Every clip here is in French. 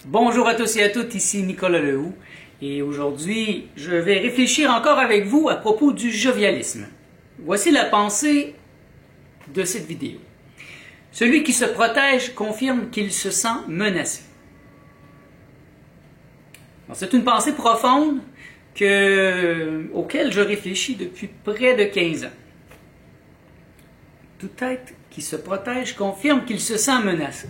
Bonjour à tous et à toutes, ici Nicolas Lehoux et aujourd'hui je vais réfléchir encore avec vous à propos du jovialisme. Voici la pensée de cette vidéo. Celui qui se protège confirme qu'il se sent menacé. C'est une pensée profonde auquel je réfléchis depuis près de 15 ans. Tout être qui se protège confirme qu'il se sent menacé.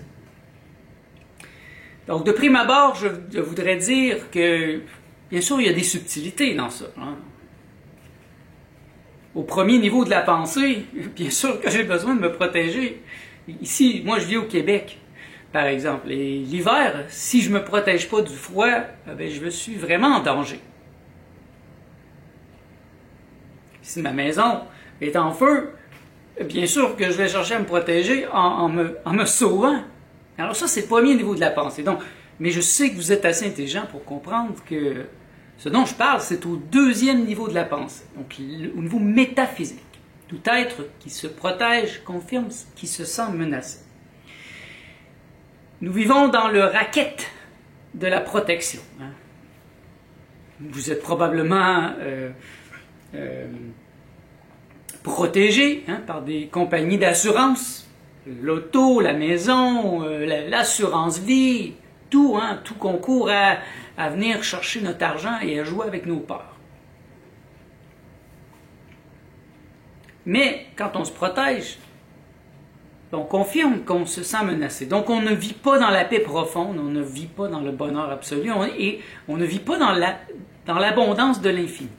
Donc, de prime abord, je voudrais dire que, bien sûr, il y a des subtilités dans ça. Au premier niveau de la pensée, bien sûr que j'ai besoin de me protéger. Ici, moi, je vis au Québec, par exemple. Et l'hiver, si je ne me protège pas du froid, je suis vraiment en danger. Si ma maison est en feu, bien sûr que je vais chercher à me protéger en me sauvant. Alors ça, c'est le premier niveau de la pensée. Donc, mais je sais que vous êtes assez intelligent pour comprendre que ce dont je parle, c'est au deuxième niveau de la pensée, donc au niveau métaphysique. Tout être qui se protège confirme qu'il se sent menacé. Nous vivons dans le racket de la protection. Vous êtes probablement protégé par des compagnies d'assurance. L'auto, la maison, l'assurance vie, tout concourt à venir chercher notre argent et à jouer avec nos peurs. Mais quand on se protège, on confirme qu'on se sent menacé. Donc on ne vit pas dans la paix profonde, on ne vit pas dans le bonheur absolu, et on ne vit pas dans l'abondance de l'infini.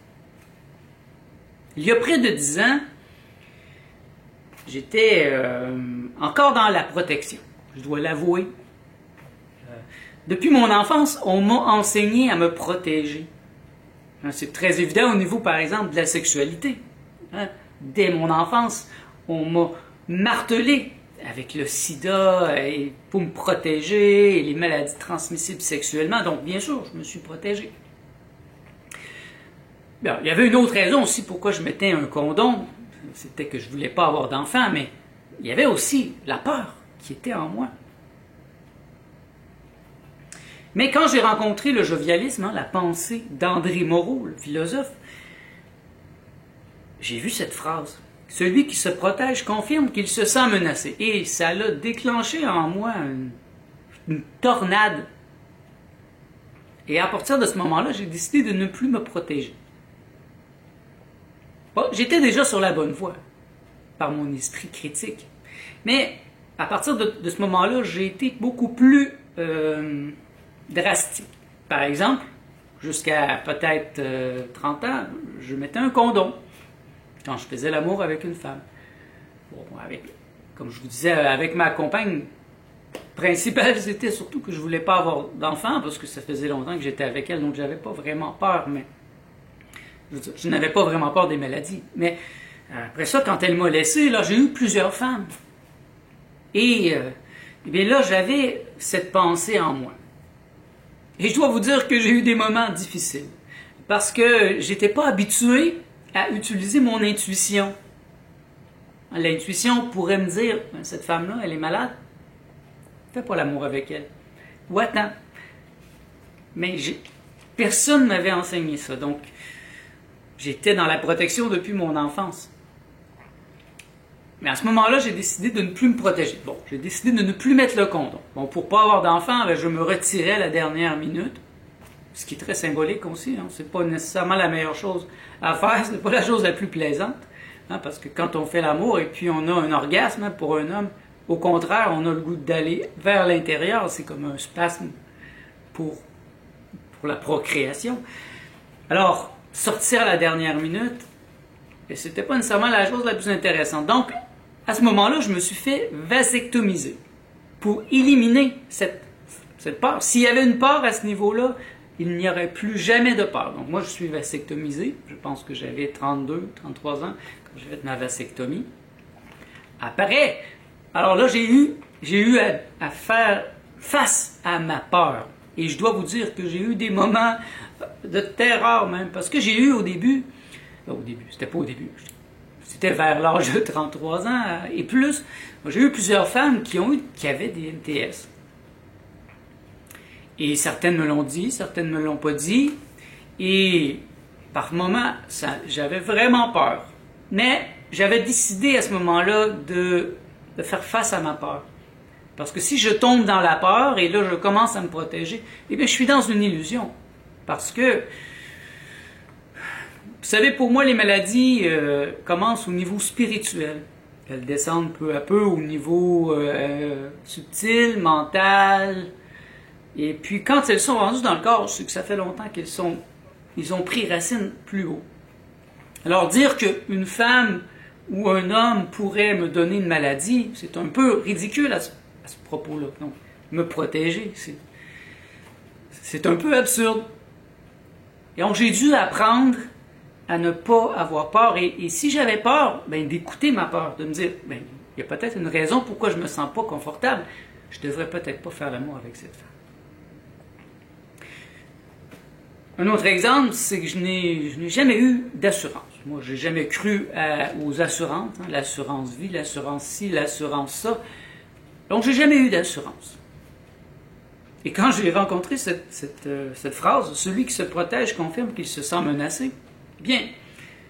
Il y a près de 10 ans, j'étais encore dans la protection, je dois l'avouer. Depuis mon enfance, on m'a enseigné à me protéger. C'est très évident au niveau, par exemple, de la sexualité. Dès mon enfance, on m'a martelé avec le sida pour me protéger et les maladies transmissibles sexuellement. Donc, bien sûr, je me suis protégé. Bien, il y avait une autre raison aussi pourquoi je mettais un condom. C'était que je ne voulais pas avoir d'enfant, mais il y avait aussi la peur qui était en moi. Mais quand j'ai rencontré le jovialisme, la pensée d'André Moreau, le philosophe, j'ai vu cette phrase. Celui qui se protège confirme qu'il se sent menacé. Et ça l'a déclenché en moi une tornade. Et à partir de ce moment-là, j'ai décidé de ne plus me protéger. Bon, j'étais déjà sur la bonne voie, par mon esprit critique. Mais à partir de ce moment-là, j'ai été beaucoup plus drastique. Par exemple, jusqu'à peut-être 30 ans, je mettais un condom quand je faisais l'amour avec une femme. Bon, comme je vous disais, avec ma compagne principale, c'était surtout que je ne voulais pas avoir d'enfant, parce que ça faisait longtemps que j'étais avec elle, donc je n'avais pas vraiment peur, mais je n'avais pas vraiment peur des maladies. Mais après ça, quand elle m'a laissé, là, j'ai eu plusieurs femmes. Et bien là, j'avais cette pensée en moi. Et je dois vous dire que j'ai eu des moments difficiles. Parce que je n'étais pas habitué à utiliser mon intuition. L'intuition pourrait me dire, cette femme-là, elle est malade. Fais pas l'amour avec elle. Ou attends. Mais personne ne m'avait enseigné ça. Donc, j'étais dans la protection depuis mon enfance. Mais à ce moment-là, j'ai décidé de ne plus me protéger. Bon, j'ai décidé de ne plus mettre le condom. Bon, pour ne pas avoir d'enfant, je me retirais à la dernière minute. Ce qui est très symbolique aussi. C'est pas nécessairement la meilleure chose à faire. C'est pas la chose la plus plaisante. Parce que quand on fait l'amour et puis on a un orgasme, pour un homme, au contraire, on a le goût d'aller vers l'intérieur. C'est comme un spasme pour la procréation. Alors, sortir à la dernière minute, c'était pas nécessairement la chose la plus intéressante. Donc, à ce moment-là, je me suis fait vasectomiser pour éliminer cette peur. S'il y avait une peur à ce niveau-là, il n'y aurait plus jamais de peur. Donc, moi, je suis vasectomisé. Je pense que j'avais 32, 33 ans quand j'ai fait ma vasectomie. Après, alors là, j'ai eu à faire face à ma peur. Et je dois vous dire que j'ai eu des moments de terreur même, parce que j'ai eu c'était pas au début, c'était vers l'âge de 33 ans et plus, j'ai eu plusieurs femmes qui avaient des MTS. Et certaines me l'ont dit, certaines ne me l'ont pas dit. Et par moments, j'avais vraiment peur. Mais j'avais décidé à ce moment-là de faire face à ma peur. Parce que si je tombe dans la peur et là je commence à me protéger, eh bien je suis dans une illusion. Parce que, vous savez, pour moi les maladies commencent au niveau spirituel. Elles descendent peu à peu au niveau subtil, mental. Et puis quand elles sont rendues dans le corps, c'est que ça fait longtemps ils ont pris racine plus haut. Alors dire qu'une femme ou un homme pourrait me donner une maladie, c'est un peu ridicule à ce propos-là. Donc, me protéger, c'est un peu absurde. Et donc, j'ai dû apprendre à ne pas avoir peur. Et si j'avais peur, ben, d'écouter ma peur, de me dire, ben, il y a peut-être une raison pourquoi je ne me sens pas confortable. Je ne devrais peut-être pas faire l'amour avec cette femme. Un autre exemple, c'est que je n'ai jamais eu d'assurance. Moi, je n'ai jamais cru aux assurances, hein, l'assurance vie, l'assurance ci, l'assurance ça. Donc, je n'ai jamais eu d'assurance. Et quand j'ai rencontré cette phrase, celui qui se protège confirme qu'il se sent menacé, bien,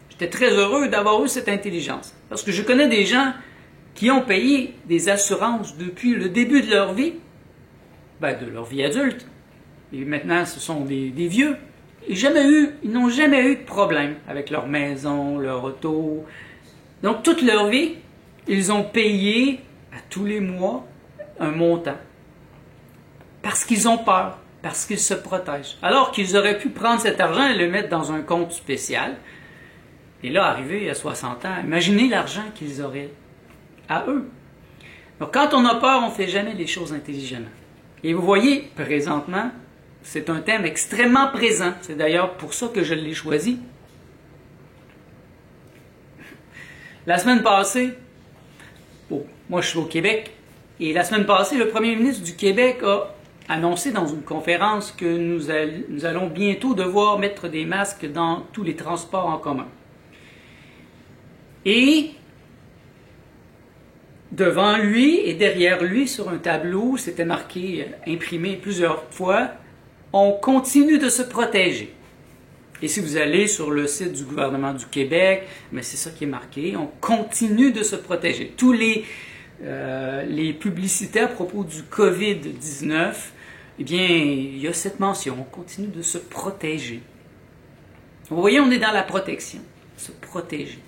j'étais très heureux d'avoir eu cette intelligence. Parce que je connais des gens qui ont payé des assurances depuis le début de leur vie, de leur vie adulte. Et maintenant, ce sont des vieux. Ils n'ont jamais eu de problème avec leur maison, leur auto. Donc, toute leur vie, ils ont payé à tous les mois un montant. Parce qu'ils ont peur, parce qu'ils se protègent. Alors qu'ils auraient pu prendre cet argent et le mettre dans un compte spécial. Et là, arrivé à 60 ans, imaginez l'argent qu'ils auraient à eux. Donc, quand on a peur, on ne fait jamais les choses intelligemment. Et vous voyez, présentement, c'est un thème extrêmement présent. C'est d'ailleurs pour ça que je l'ai choisi. La semaine passée, moi je suis au Québec, et la semaine passée, le premier ministre du Québec a annoncé dans une conférence que nous allons bientôt devoir mettre des masques dans tous les transports en commun. Et devant lui et derrière lui, sur un tableau, c'était marqué, imprimé plusieurs fois, on continue de se protéger. Et si vous allez sur le site du gouvernement du Québec, c'est ça qui est marqué, on continue de se protéger. Tous les publicités à propos du COVID-19, eh bien, il y a cette mention, on continue de se protéger. Vous voyez, on est dans la protection, se protéger.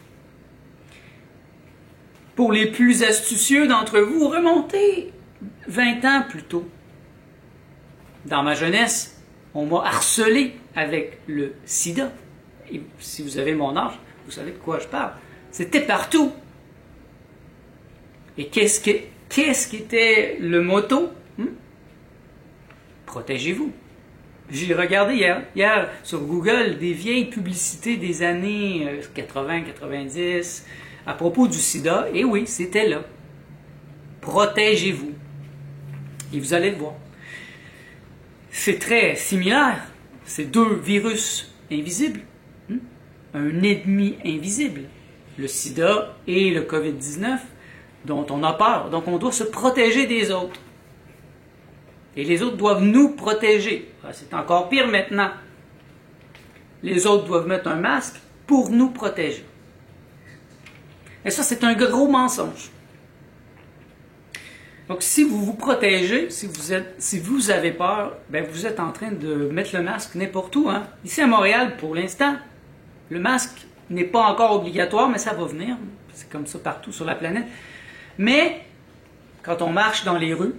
Pour les plus astucieux d'entre vous, remontez 20 ans plus tôt. Dans ma jeunesse, on m'a harcelé avec le sida. Et si vous avez mon âge, vous savez de quoi je parle. C'était partout. Et qu'est-ce qui était le motto? Protégez-vous. J'ai regardé hier sur Google des vieilles publicités des années 80-90 à propos du sida. Et oui, c'était là. Protégez-vous. Et vous allez le voir. C'est très similaire. C'est deux virus invisibles. Un ennemi invisible. Le sida et le COVID-19 dont on a peur. Donc on doit se protéger des autres. Et les autres doivent nous protéger. C'est encore pire maintenant. Les autres doivent mettre un masque pour nous protéger. Et ça, c'est un gros mensonge. Donc, si vous vous protégez, si vous avez peur, vous êtes en train de mettre le masque n'importe où. Hein? Ici à Montréal, pour l'instant, le masque n'est pas encore obligatoire, mais ça va venir. C'est comme ça partout sur la planète. Mais, quand on marche dans les rues,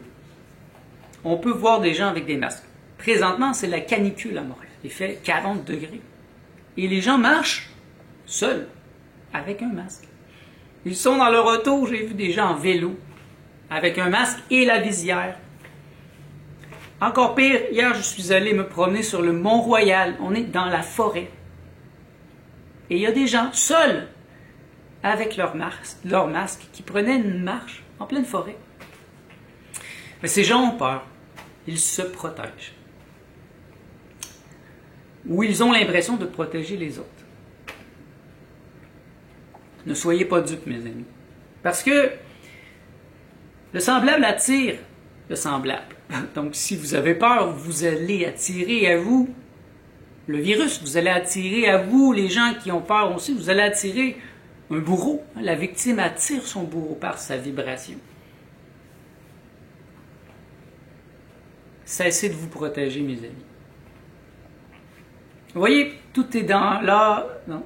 on peut voir des gens avec des masques. Présentement, c'est la canicule à Montréal. Il fait 40 degrés. Et les gens marchent seuls, avec un masque. Ils sont dans leur auto, j'ai vu des gens en vélo, avec un masque et la visière. Encore pire, hier, je suis allé me promener sur le Mont-Royal. On est dans la forêt. Et il y a des gens seuls, avec leur masque, qui prenaient une marche en pleine forêt. Mais ces gens ont peur. Ils se protègent. Ou ils ont l'impression de protéger les autres. Ne soyez pas dupes, mes amis. Parce que le semblable attire de semblable. Donc, si vous avez peur, vous allez attirer à vous le virus, vous allez attirer à vous les gens qui ont peur aussi, vous allez attirer un bourreau. La victime attire son bourreau par sa vibration. Cessez de vous protéger, mes amis. Vous voyez, tout est dans là, non,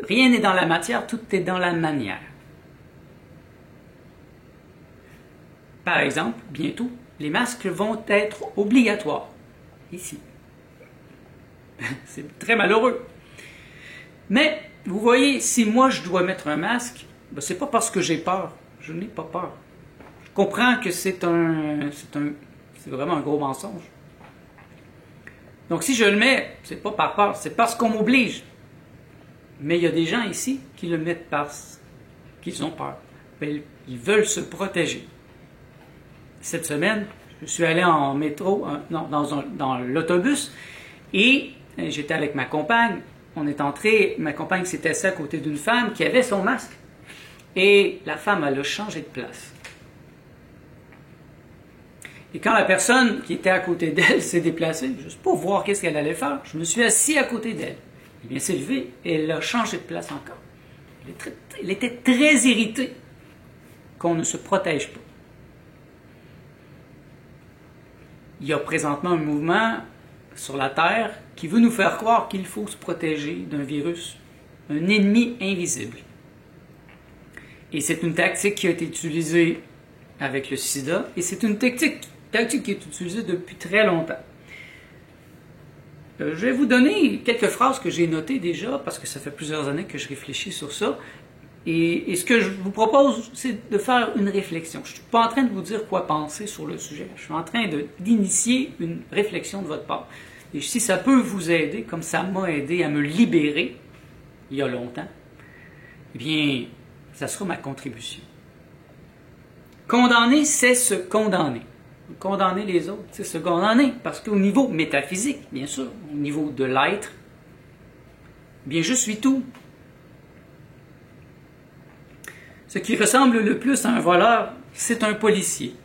rien n'est dans la matière, tout est dans la manière. Par exemple, bientôt, les masques vont être obligatoires. Ici. C'est très malheureux. Mais, vous voyez, si moi je dois mettre un masque, ben, c'est pas parce que j'ai peur. Je n'ai pas peur. Je comprends que c'est vraiment un gros mensonge. Donc si je le mets, c'est pas par peur, c'est parce qu'on m'oblige. Mais il y a des gens ici qui le mettent parce qu'ils ont peur. Ils veulent se protéger. Cette semaine, je suis allé en métro, dans l'autobus, et j'étais avec ma compagne. On est entré, ma compagne s'était assise à côté d'une femme qui avait son masque. Et la femme, elle a changé de place. Et quand la personne qui était à côté d'elle s'est déplacée, juste pour voir qu'est-ce qu'elle allait faire, je me suis assis à côté d'elle. Eh bien, s'est levée et elle a changé de place encore. Elle était très irritée qu'on ne se protège pas. Il y a présentement un mouvement sur la Terre qui veut nous faire croire qu'il faut se protéger d'un virus, un ennemi invisible. Et c'est une tactique qui a été utilisée avec le sida, et c'est une tactique qui est utilisée depuis très longtemps. Je vais vous donner quelques phrases que j'ai notées déjà, parce que ça fait plusieurs années que je réfléchis sur ça. Et ce que je vous propose, c'est de faire une réflexion. Je ne suis pas en train de vous dire quoi penser sur le sujet. Je suis en train d'initier une réflexion de votre part. Et si ça peut vous aider, comme ça m'a aidé à me libérer il y a longtemps, eh bien, ça sera ma contribution. Condamner, c'est se condamner. Condamner les autres, c'est se condamner. Parce qu'au niveau métaphysique, bien sûr, au niveau de l'être, eh bien, je suis tout. Ce qui ressemble le plus à un voleur, c'est un policier.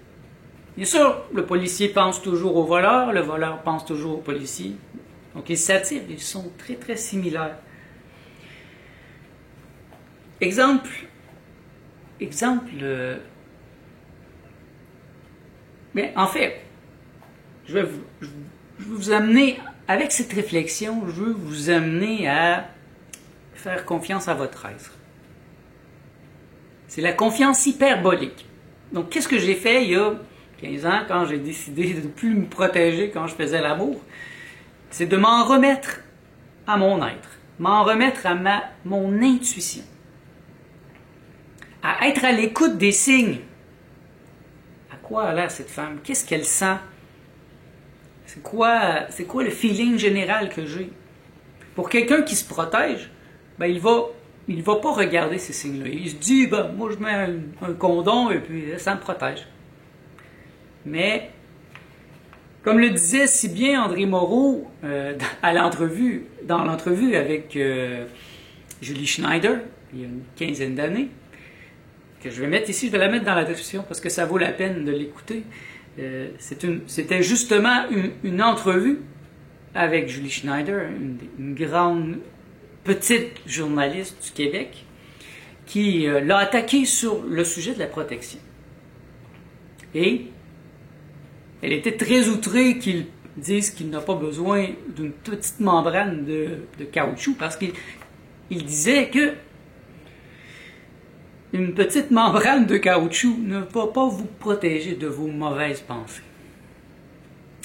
Bien sûr, le policier pense toujours au voleur, le voleur pense toujours au policier. Donc ils s'attirent, ils sont très très similaires. Exemple, mais en fait, je vais vous amener, avec cette réflexion, je veux vous amener à faire confiance à votre être. C'est la confiance hyperbolique. Donc, qu'est-ce que j'ai fait il y a 15 ans, quand j'ai décidé de ne plus me protéger quand je faisais l'amour? C'est de m'en remettre à mon être, m'en remettre à mon intuition, à être à l'écoute des signes. À quoi a l'air cette femme? Qu'est-ce qu'elle sent? C'est quoi le feeling général que j'ai? Pour quelqu'un qui se protège, ben il va pas regarder ces signes-là. Il se dit, ben, moi je mets un condom et puis ça me protège. Mais, comme le disait si bien André Moreau dans l'entrevue avec Julie Schneider, il y a une quinzaine d'années, que je vais mettre ici, je vais la mettre dans la description parce que ça vaut la peine de l'écouter. C'était justement une entrevue avec Julie Schneider, une grande petite journaliste du Québec, qui l'a attaqué sur le sujet de la protection. Et elle était très outrée qu'ils disent qu'il n'a pas besoin d'une petite membrane de caoutchouc, parce qu'il disait que une petite membrane de caoutchouc ne va pas vous protéger de vos mauvaises pensées.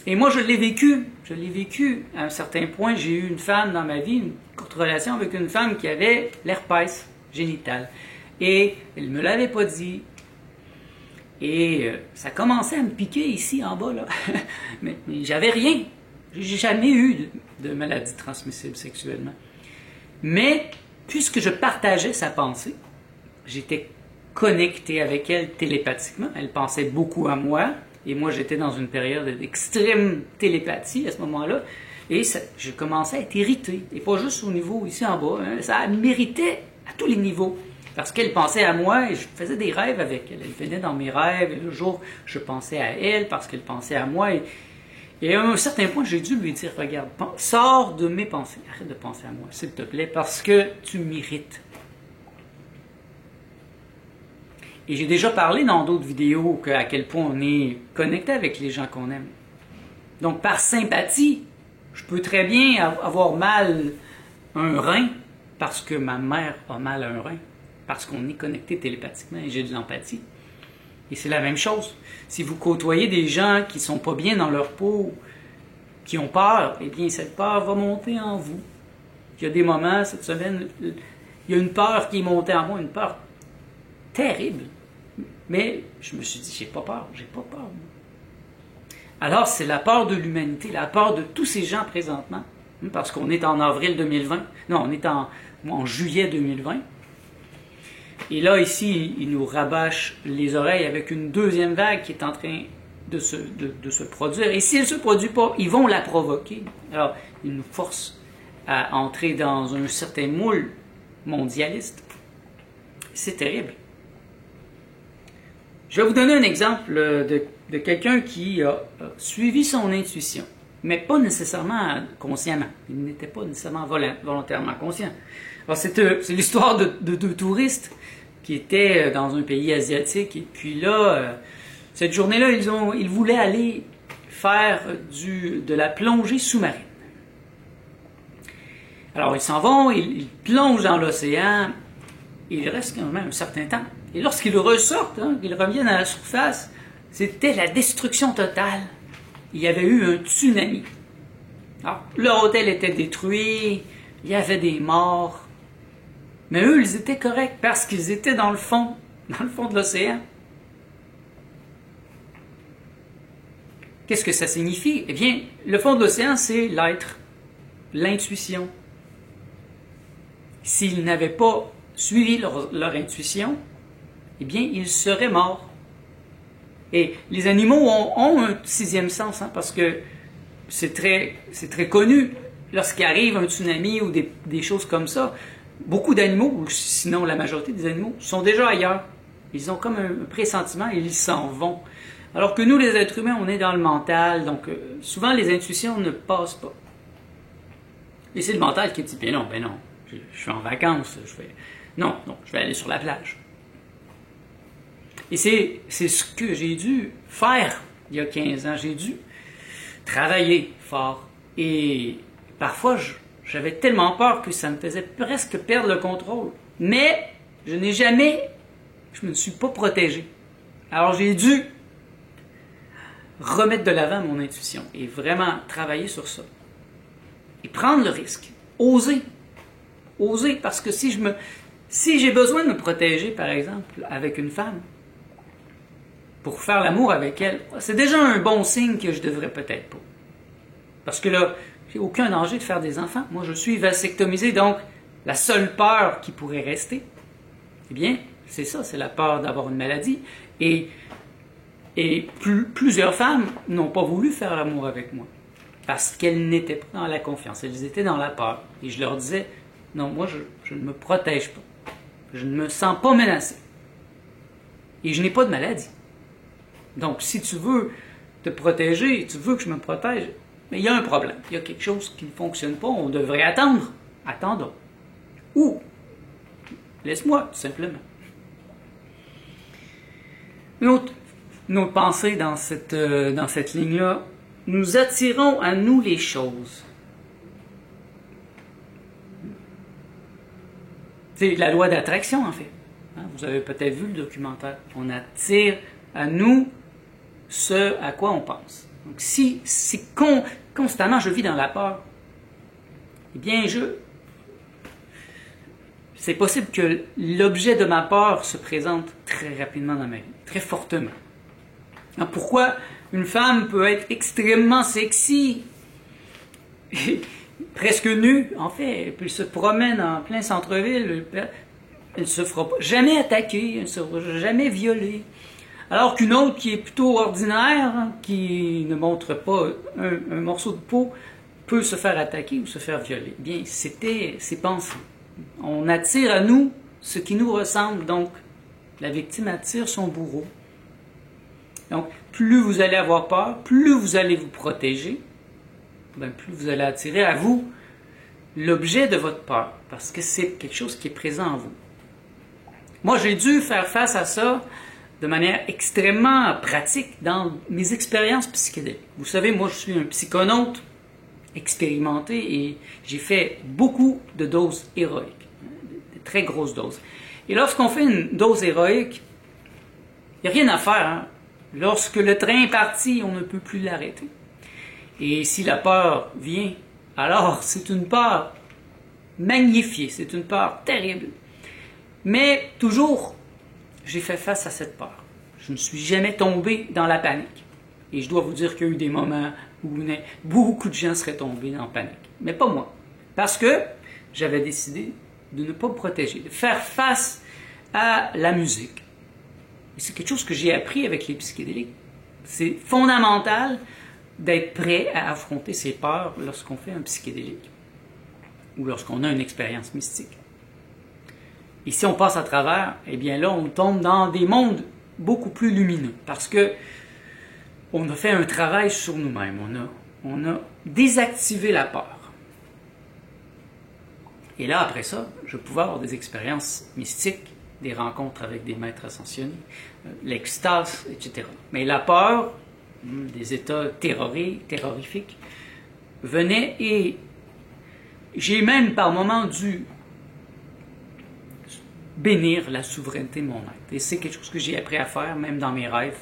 Et moi, je l'ai vécu à un certain point. J'ai eu une femme dans ma vie, une courte relation avec une femme qui avait l'herpès génital. Et elle ne me l'avait pas dit. Et ça commençait à me piquer ici en bas, là. mais j'avais rien. J'ai jamais eu de maladie transmissible sexuellement. Mais, puisque je partageais sa pensée, j'étais connecté avec elle télépathiquement. Elle pensait beaucoup à moi. Et moi, j'étais dans une période d'extrême télépathie à ce moment-là. Et je commençais à être irrité. Et pas juste au niveau ici en bas. Hein, ça méritait à tous les niveaux. parce qu'elle pensait à moi et je faisais des rêves avec elle. Elle venait dans mes rêves et le jour, je pensais à elle parce qu'elle pensait à moi. Et à un certain point, j'ai dû lui dire, regarde, sors de mes pensées, arrête de penser à moi, s'il te plaît, parce que tu m'irrites. Et j'ai déjà parlé dans d'autres vidéos à quel point on est connecté avec les gens qu'on aime. Donc, par sympathie, je peux très bien avoir mal un rein parce que ma mère a mal un rein, parce qu'on est connecté télépathiquement et j'ai de l'empathie. Et c'est la même chose. Si vous côtoyez des gens qui ne sont pas bien dans leur peau, qui ont peur, eh bien, cette peur va monter en vous. Il y a des moments, cette semaine, il y a une peur qui est montée en moi, une peur terrible. Mais je me suis dit, j'ai pas peur. Alors, c'est la peur de l'humanité, la peur de tous ces gens présentement, parce qu'on est en avril 2020, non, on est en juillet 2020. Et là, ici, il nous rabâche les oreilles avec une deuxième vague qui est en train de se produire. Et si elle ne se produit pas, ils vont la provoquer. Alors, ils nous forcent à entrer dans un certain moule mondialiste. C'est terrible. Je vais vous donner un exemple de quelqu'un qui a suivi son intuition, mais pas nécessairement consciemment. Il n'était pas nécessairement volontairement conscient. Alors, c'est l'histoire de deux touristes qui étaient dans un pays asiatique, et puis là, cette journée-là, ils voulaient aller faire de la plongée sous-marine. Alors, ils s'en vont, ils plongent dans l'océan, et ils restent quand même un certain temps. Et lorsqu'ils ressortent, qu'ils reviennent à la surface, c'était la destruction totale. Il y avait eu un tsunami. Alors, leur hôtel était détruit, il y avait des morts. Mais eux, ils étaient corrects parce qu'ils étaient dans le fond de l'océan. Qu'est-ce que ça signifie? Eh bien, le fond de l'océan, c'est l'être, l'intuition. S'ils n'avaient pas suivi leur intuition, eh bien, ils seraient morts. Et les animaux ont un sixième sens, parce que c'est très connu. Lorsqu'il arrive un tsunami ou des choses comme ça, beaucoup d'animaux, ou sinon la majorité des animaux, sont déjà ailleurs. Ils ont comme un pressentiment et ils s'en vont. Alors que nous, les êtres humains, on est dans le mental, donc souvent les intuitions ne passent pas. Et c'est le mental qui dit, ben non, je suis en vacances, non, je vais aller sur la plage. Et c'est ce que j'ai dû faire il y a 15 ans. J'ai dû travailler fort. Et parfois, j'avais tellement peur que ça me faisait presque perdre le contrôle. Mais je me suis pas protégé. Alors j'ai dû remettre de l'avant mon intuition et vraiment travailler sur ça. Et prendre le risque. Oser. Oser, parce que si j'ai besoin de me protéger, par exemple, avec une femme, pour faire l'amour avec elle, c'est déjà un bon signe que je devrais peut-être pas. Parce que là, j'ai aucun danger de faire des enfants. Moi, je suis vasectomisé, donc la seule peur qui pourrait rester, eh bien, c'est ça, c'est la peur d'avoir une maladie. Et plusieurs femmes n'ont pas voulu faire l'amour avec moi, parce qu'elles n'étaient pas dans la confiance, elles étaient dans la peur. Et je leur disais, non, moi, je ne me protège pas. Je ne me sens pas menacé. Et je n'ai pas de maladie. Donc, si tu veux te protéger, tu veux que je me protège, mais il y a un problème. Il y a quelque chose qui ne fonctionne pas. On devrait attendre. Attendons. Ou, laisse-moi, tout simplement. Une autre pensée dans cette ligne-là. Nous attirons à nous les choses. C'est la loi d'attraction, en fait. Vous avez peut-être vu le documentaire. On attire à nous ce à quoi on pense. Donc, si constamment je vis dans la peur, eh bien, c'est possible que l'objet de ma peur se présente très rapidement dans ma vie, très fortement. Alors, pourquoi une femme peut être extrêmement sexy, presque nue, en fait, puis se promène en plein centre-ville, elle ne se fera pas jamais attaquer, elle ne se fera jamais violer. Alors qu'une autre qui est plutôt ordinaire, qui ne montre pas un morceau de peau, peut se faire attaquer ou se faire violer. Bien, c'était ses pensées. On attire à nous ce qui nous ressemble. Donc, la victime attire son bourreau. Donc, plus vous allez avoir peur, plus vous allez vous protéger, ben, plus vous allez attirer à vous l'objet de votre peur, parce que c'est quelque chose qui est présent en vous. Moi, j'ai dû faire face à ça de manière extrêmement pratique dans mes expériences psychédéliques. Vous savez, moi, je suis un psychonaute expérimenté et j'ai fait beaucoup de doses héroïques, de très grosses doses. Et lorsqu'on fait une dose héroïque, il n'y a rien à faire, hein? Lorsque le train est parti, on ne peut plus l'arrêter. Et si la peur vient, alors c'est une peur magnifiée, c'est une peur terrible. Mais toujours, j'ai fait face à cette peur. Je ne suis jamais tombé dans la panique. Et je dois vous dire qu'il y a eu des moments où beaucoup de gens seraient tombés en panique. Mais pas moi. Parce que j'avais décidé de ne pas me protéger, de faire face à la musique. Et c'est quelque chose que j'ai appris avec les psychédéliques. C'est fondamental d'être prêt à affronter ses peurs lorsqu'on fait un psychédélique ou lorsqu'on a une expérience mystique. Et si on passe à travers, eh bien là, on tombe dans des mondes beaucoup plus lumineux parce que on a fait un travail sur nous-mêmes. On a désactivé la peur. Et là, après ça, je vais pouvoir avoir des expériences mystiques, des rencontres avec des maîtres ascensionnés, l'extase, etc. Mais la peur, des états terrorifiques, venait et j'ai même par moments dû bénir la souveraineté de mon être. Et c'est quelque chose que j'ai appris à faire, même dans mes rêves.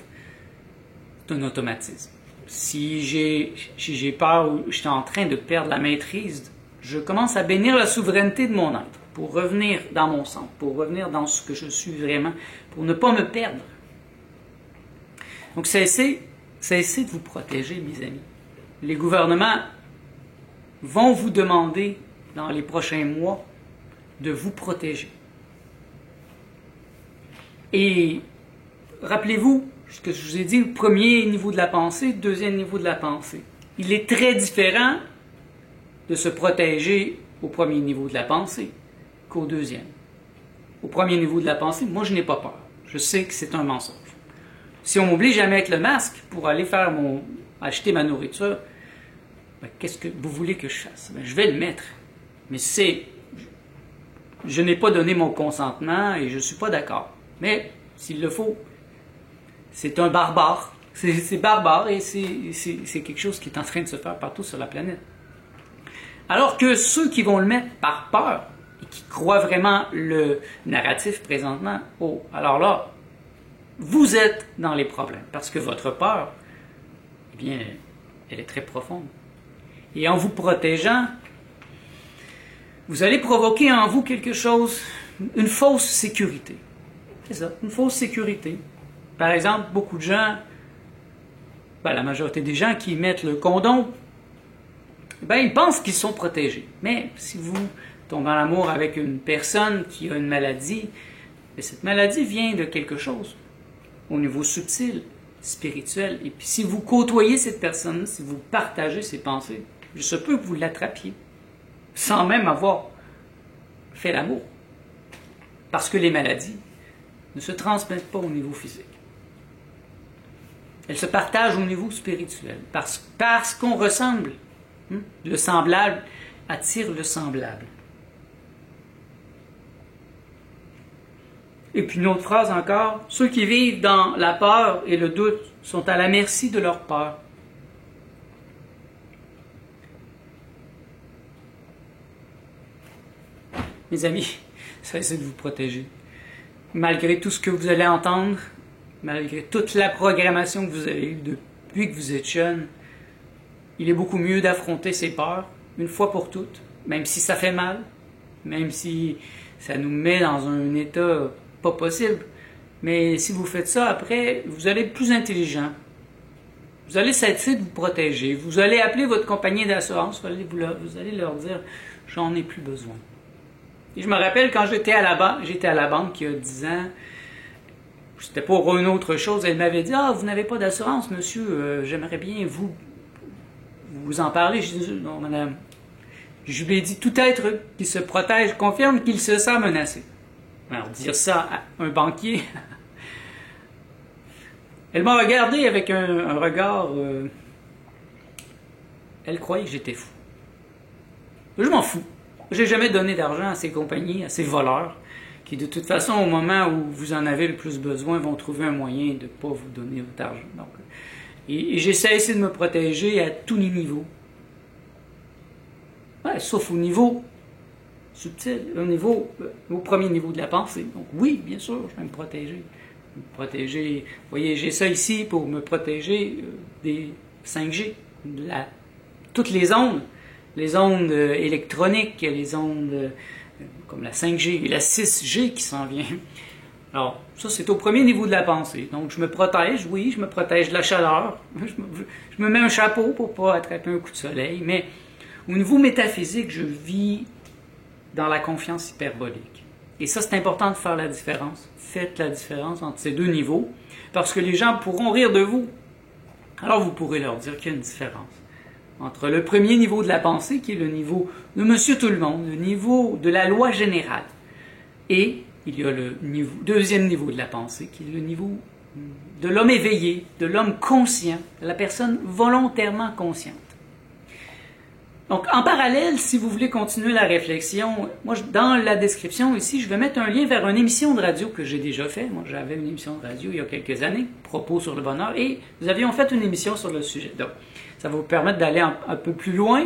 C'est un automatisme. Si j'ai peur ou je suis en train de perdre la maîtrise, je commence à bénir la souveraineté de mon être pour revenir dans mon centre, pour revenir dans ce que je suis vraiment, pour ne pas me perdre. Donc, cessez de vous protéger, mes amis. Les gouvernements vont vous demander, dans les prochains mois, de vous protéger. Et rappelez-vous ce que je vous ai dit, le premier niveau de la pensée, le deuxième niveau de la pensée. Il est très différent de se protéger au premier niveau de la pensée qu'au deuxième. Au premier niveau de la pensée, moi je n'ai pas peur. Je sais que c'est un mensonge. Si on m'oblige à mettre le masque pour aller acheter ma nourriture, ben, qu'est-ce que vous voulez que je fasse? Ben, je vais le mettre. Mais je n'ai pas donné mon consentement et je ne suis pas d'accord. Mais s'il le faut, c'est un barbare. C'est barbare et c'est quelque chose qui est en train de se faire partout sur la planète. Alors que ceux qui vont le mettre par peur et qui croient vraiment le narratif présentement, oh, alors là, vous êtes dans les problèmes parce que votre peur, eh bien, elle est très profonde. Et en vous protégeant, vous allez provoquer en vous quelque chose, une fausse sécurité. C'est ça, une fausse sécurité. Par exemple, beaucoup de gens, la majorité des gens qui mettent le condom, ils pensent qu'ils sont protégés. Mais si vous tombez en amour avec une personne qui a une maladie, cette maladie vient de quelque chose au niveau subtil, spirituel. Et puis si vous côtoyez cette personne, si vous partagez ses pensées, il se peut que vous l'attrapiez, sans même avoir fait l'amour. Parce que les maladies ne se transmettent pas au niveau physique. Elles se partagent au niveau spirituel. Parce qu'on ressemble. Le semblable attire le semblable. Et puis une autre phrase encore, ceux qui vivent dans la peur et le doute sont à la merci de leur peur. Mes amis, cessez de vous protéger. Malgré tout ce que vous allez entendre, malgré toute la programmation que vous avez eue depuis que vous êtes jeune, il est beaucoup mieux d'affronter ses peurs, une fois pour toutes, même si ça fait mal, même si ça nous met dans un état pas possible. Mais si vous faites ça, après, vous allez être plus intelligent. Vous allez cesser de vous protéger. Vous allez appeler votre compagnie d'assurance, vous allez leur dire « j'en ai plus besoin ». Et je me rappelle quand j'étais à la banque il y a 10 ans, c'était pour une autre chose, elle m'avait dit « ah, vous n'avez pas d'assurance, monsieur, j'aimerais bien vous en parler ». Je dis « non, madame ». Je lui ai dit « tout être qui se protège confirme qu'il se sent menacé ». Alors, dire ça à un banquier, elle m'a regardé avec un regard... elle croyait que j'étais fou. Je m'en fous. J'ai jamais donné d'argent à ces compagnies, à ces voleurs, qui de toute façon, au moment où vous en avez le plus besoin, vont trouver un moyen de ne pas vous donner votre argent. Donc, et j'ai cessé de me protéger à tous les niveaux. Ouais, sauf au niveau subtil, au premier niveau de la pensée. Donc oui, bien sûr, je vais me protéger. Me protéger. Vous voyez, j'ai ça ici pour me protéger des 5G, toutes les ondes électroniques, les ondes comme la 5G et la 6G qui s'en vient. Alors, ça, c'est au premier niveau de la pensée. Donc, je me protège, oui, je me protège de la chaleur. Je me mets un chapeau pour ne pas attraper un coup de soleil. Mais au niveau métaphysique, je vis dans la confiance hyperbolique. Et ça, c'est important de faire la différence. Faites la différence entre ces deux niveaux, parce que les gens pourront rire de vous. Alors, vous pourrez leur dire qu'il y a une différence entre le premier niveau de la pensée, qui est le niveau de Monsieur Tout-le-Monde, le niveau de la loi générale, et il y a le deuxième niveau de la pensée, qui est le niveau de l'homme éveillé, de l'homme conscient, de la personne volontairement consciente. Donc, en parallèle, si vous voulez continuer la réflexion, moi, dans la description ici, je vais mettre un lien vers une émission de radio que j'ai déjà fait. Moi, j'avais une émission de radio il y a quelques années, Propos sur le bonheur, et nous avions fait une émission sur le sujet. Donc, ça va vous permettre d'aller un peu plus loin.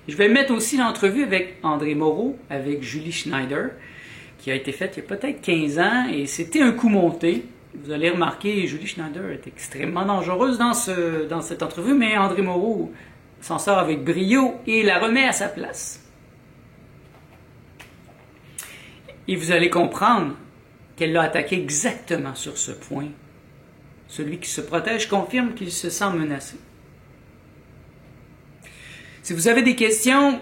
Je vais mettre aussi l'entrevue avec André Moreau, avec Julie Schneider, qui a été faite il y a peut-être 15 ans, et c'était un coup monté. Vous allez remarquer, Julie Schneider est extrêmement dangereuse dans cette entrevue, mais André Moreau s'en sort avec brio et la remet à sa place. Et vous allez comprendre qu'elle l'a attaqué exactement sur ce point. Celui qui se protège confirme qu'il se sent menacé. Si vous avez des questions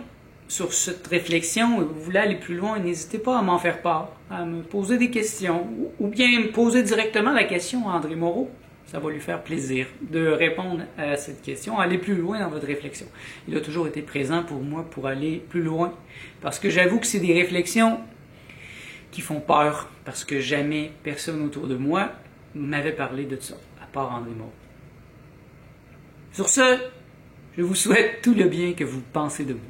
sur cette réflexion et vous voulez aller plus loin, n'hésitez pas à m'en faire part, à me poser des questions, ou bien me poser directement la question à André Moreau. Ça va lui faire plaisir de répondre à cette question, aller plus loin dans votre réflexion. Il a toujours été présent pour moi pour aller plus loin, parce que j'avoue que c'est des réflexions qui font peur, parce que jamais personne autour de moi m'avait parlé de ça, à part André Moreau. Sur ce, je vous souhaite tout le bien que vous pensez de moi.